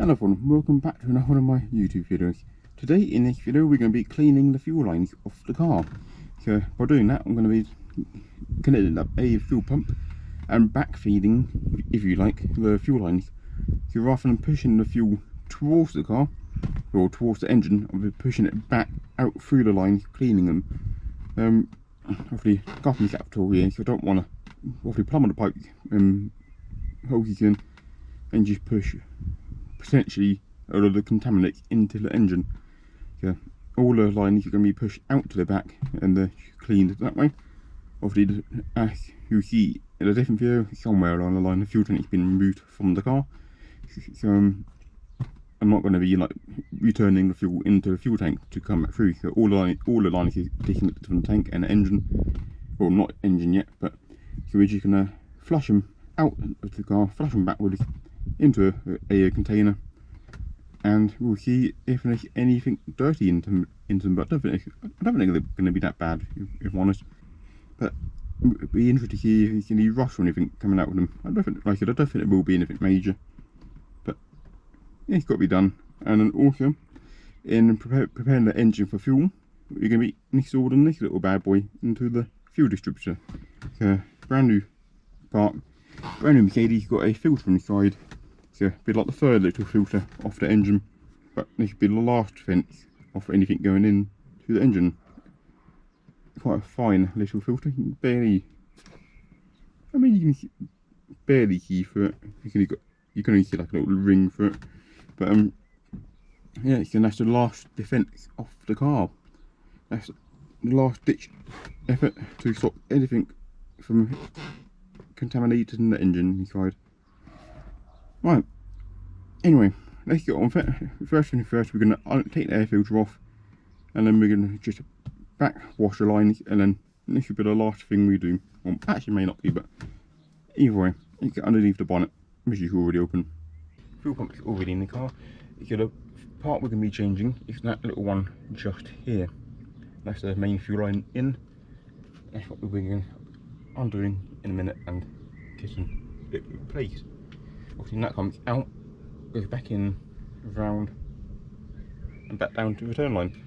Hello everyone, welcome back to another one of my YouTube videos. Today in this video we're going to be cleaning the fuel lines off the car. So by doing that I'm going to be connecting up a fuel pump and backfeeding, if you like, the fuel lines. So rather than pushing the fuel towards the car or towards the engine, I'll be pushing it back out through the lines, cleaning them. Obviously carpentry capital here, so I don't want to obviously plumb the pipe hoses in and just push potentially a lot of the contaminants into the engine. So all the lines are going to be pushed out to the back and they're cleaned that way. Obviously, as you see in a different video, somewhere along the line the fuel tank has been removed from the car. So I'm not going to be like returning the fuel into the fuel tank to come back through. So all the lines are disconnected from the tank and the engine, well, not engine yet, but so we're just going to flush them out of the car, flush them backwards into a container, and we'll see if there's anything dirty into them. But I don't think they're going to be that bad, if I'm honest. But it'd be interesting to see if there's any rust or anything coming out with them. I don't think, like I said, I don't think it will be anything major, but yeah, it's got to be done. And then also, in preparing the engine for fuel, we're going to be installing this little bad boy into the fuel distributor. It's a brand new part, brand new Mercedes, got a filter inside. So it'd be like the third little filter off the engine, but this should be the last fence off anything going in to the engine. Quite a fine little filter. You can barely, I mean, you can barely see through it. You can only see like a little ring through it. But yeah, so that's the last defence off the car. That's the last ditch effort to stop anything from contaminating the engine inside. Right, anyway, let's get on with it. First thing first, we're going to take the air filter off, and then we're going to just back wash the lines, and then this should be the last thing we do. Well, actually may not be, but either way, let's get underneath the bonnet, which is already open. Fuel pump is already in the car. So the part we're going to be changing is that little one just here. That's the main fuel line in. That's what we're going undoing in a minute and getting it replaced. Obviously that comes out, goes back in, round and back down to the return line.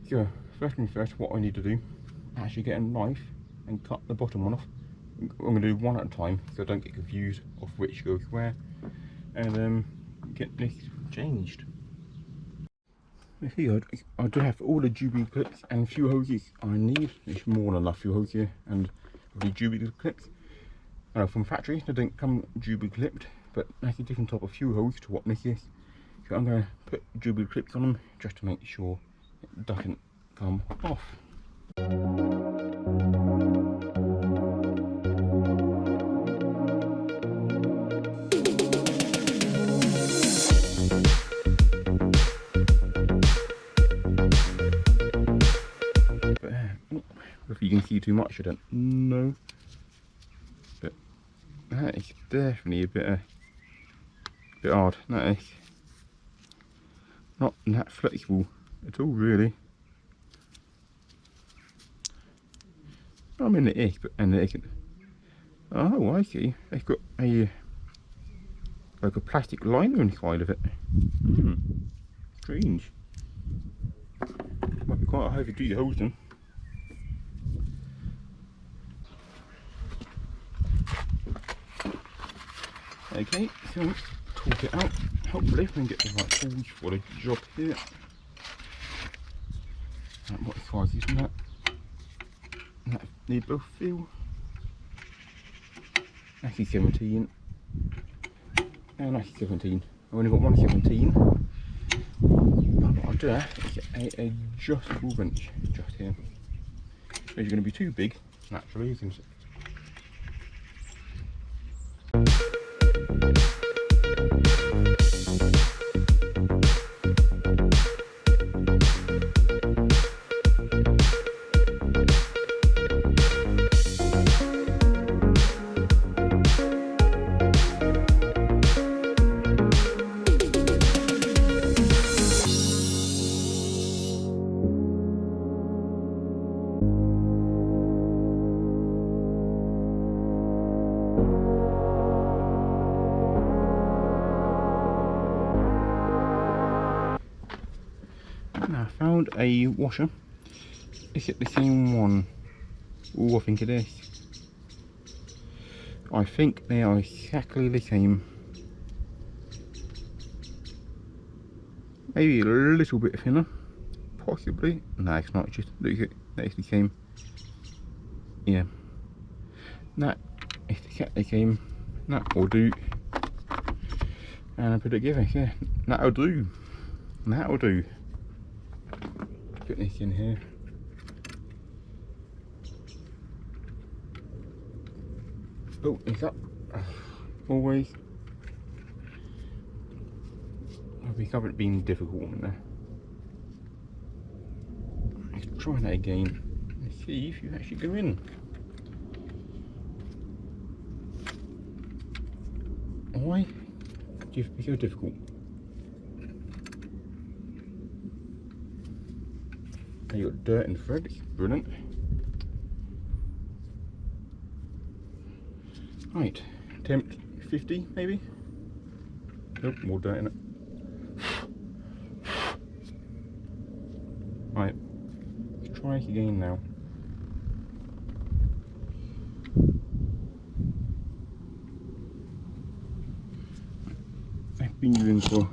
So first thing first, what I need to do, actually get a knife and cut the bottom one off. I'm going to do one at a time so I don't get confused of which goes where, and get this changed. Here I do have all the duplicate clips and fuel hoses I need. There's more than enough fuel hoses here and the duplicate clips. From factory they don't come duplicate clipped, but that's a different type of fuel hose to what this is. So I'm going to put duplicate clips on them just to make sure it doesn't come off. But if you can see too much, I don't know. But that is definitely a bit hard. That is not that flexible at all, really. I mean it is, but and it isn't. Oh, I see. It's got a like a plastic liner inside of it. Strange. Might be quite a heavy duty hose then. Okay, so let's talk it out. Hopefully we can get the right tools for the job here. What size is that? That need both feel. Actually 17. And actually 17. I've only got one 17. But what I'll do is get a adjustable wrench just here. These are going to be too big, naturally. found a washer. Is it the same one? Oh, I think it is. I think they are exactly the same. Maybe a little bit thinner, possibly. No, it's not. Just look at that is the same. Yeah, that is exactly the same. That will do. And I put it together. Yeah, that'll do. That'll do. Put this in here. Oh, it's up. Always. We haven't been difficult in there. Let's try that again. Let's see if you actually go in. Why do you have to be so difficult? You got dirt and thread, it's brilliant. Right, attempt 50 maybe? Nope, more dirt in it. Right, let's try it again now. I've been using for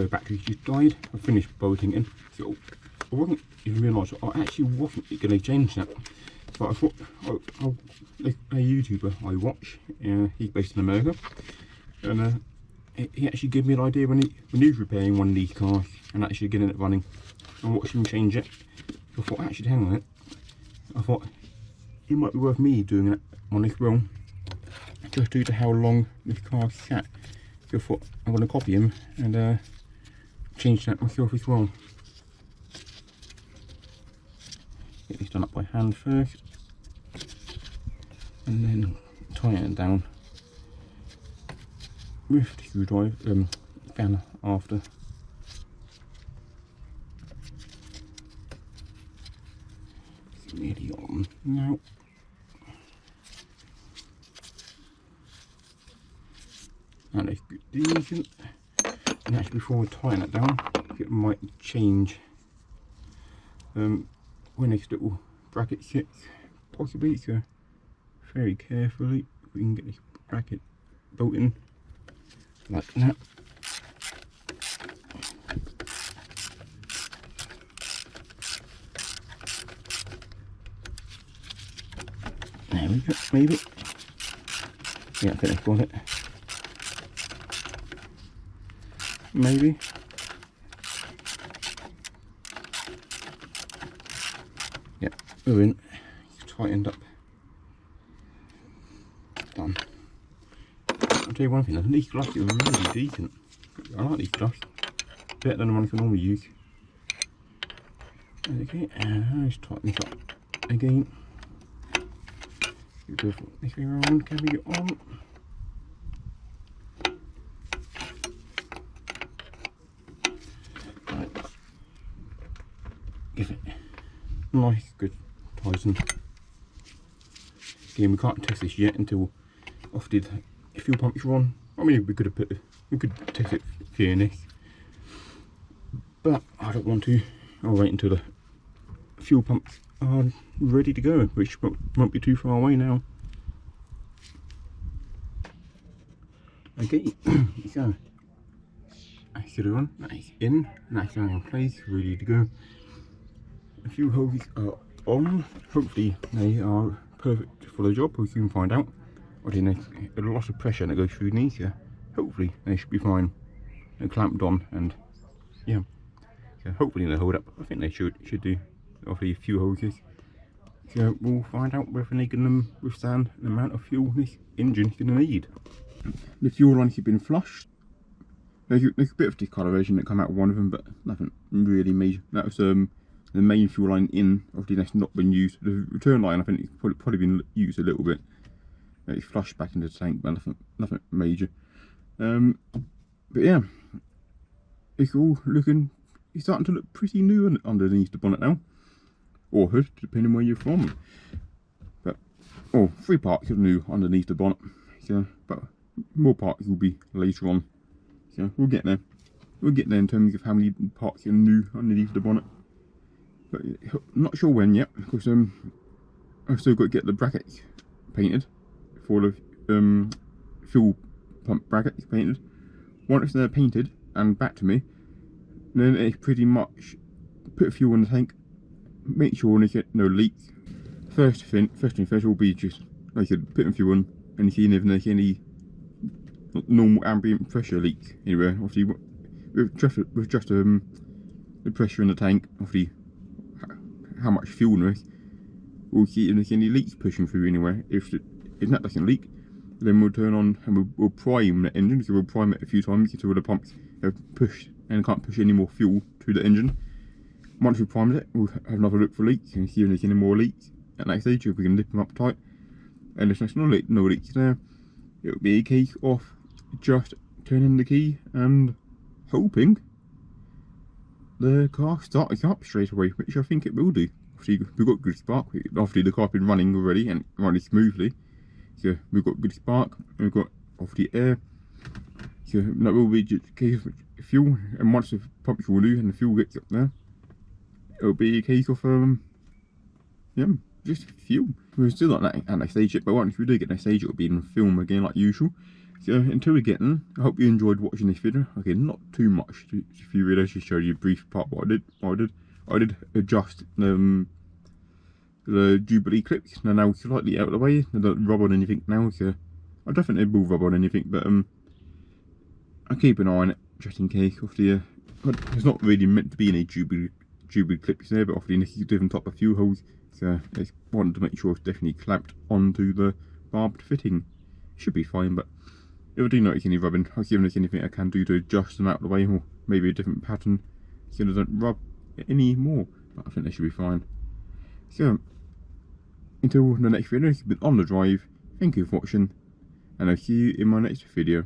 the battery just died. I finished bolting in, so I wasn't even realised I actually wasn't going to change that. But I thought, a YouTuber I watch, he's based in America, and he actually gave me an idea when he was repairing one of these cars and actually getting it running. I watched him change it. So I thought, actually, hang on a minute. I thought it might be worth me doing that on this well, just due to how long this car sat. So I thought I'm going to copy him and change that myself as well. Get this done up by hand first, and then tighten it down with the screwdriver fan after. It's nearly on now. And it's good decent. And actually, before I tighten it down, it might change when this little bracket sits, possibly. So very carefully we can get this bracket bolted in like that. There we go, maybe. Yeah, I think I've got it. Maybe. Yeah, we're in. It's tightened up. Done. I'll tell you one thing, these gloves are really decent. I like these gloves. Better than the ones I normally use. Okay, and let's tighten this up again. Go this way around, can we get on? Right. Give it a nice good tighten. Again, we can't test this yet until after the fuel pumps are on. I mean, we could test it here this, but I don't want to. I'll wait until the fuel pumps are ready to go, which won't be too far away now. Okay, so that's it on. That is in. That's now in place, ready to go. A few hoses are on. Hopefully they are perfect for the job. We can find out. I think there's a lot of pressure that goes through these. Yeah, hopefully they should be fine. They're clamped on, and yeah, so hopefully they'll hold up. I think they should do. Obviously a few hoses. So we'll find out whether they can withstand the amount of fuel this engine's going to need. The fuel lines have been flushed. There's a bit of discoloration that come out of one of them, but nothing really major. That was the main fuel line in. Obviously that's not been used. The return line, I think it's probably been used a little bit. It's flushed back into the tank, but nothing major. But yeah, it's all looking. It's starting to look pretty new underneath the bonnet now. or hood, depending where you're from. But, oh, 3 parts are new underneath the bonnet, so, but more parts will be later on. So we'll get there. We'll get there in terms of how many parts are new underneath the bonnet. But I'm not sure when yet, because I've still got to get the brackets painted for the fuel pump brackets painted. Once they're painted and back to me, then it's pretty much put fuel in the tank, make sure there's no leaks. First thing first will be just, like I said, putting fuel in and seeing if there's any normal ambient pressure leaks anywhere. Obviously, with just the pressure in the tank, obviously how much fuel there is, we'll see if there's any leaks pushing through anywhere. If that doesn't leak, then we'll turn on and we'll prime the engine. So we'll prime it a few times until the pumps have pushed and can't push any more fuel to the engine. Once we've primed it, we'll have another look for leaks and see if there's any more leaks. At that stage, if we can lift them up tight, and if there's no leaks there, it'll be a case of just turning the key and hoping the car starts up straight away, which I think it will do. Obviously, we've got good spark. Obviously, the car's been running already and running smoothly. So we've got good spark, and we've got obviously air. So that will be just a case of fuel, and once the pump fuel do and the fuel gets up there, it'll be a case of yeah, just fuel. We're still not at that stage yet, but once we do get that stage, it'll be in film again like usual. So until we get in, I hope you enjoyed watching this video. Okay, not too much. If you realize, just showed you a brief part what I did adjust the Jubilee clips. They're now slightly out of the way. They don't rub on anything now, so I definitely will rub on anything, but I'll keep an eye on it just in case. Obviously, there's not really meant to be any Jubilee clips there, but obviously this is different type of fuel holes, so I just wanted to make sure it's definitely clamped onto the barbed fitting. Should be fine, but if I do notice any rubbing, I'll see if there's anything I can do to adjust them out of the way, or maybe a different pattern so they don't rub any more. But I think they should be fine. So until the next video, it's been On The Drive. Thank you for watching, and I'll see you in my next video.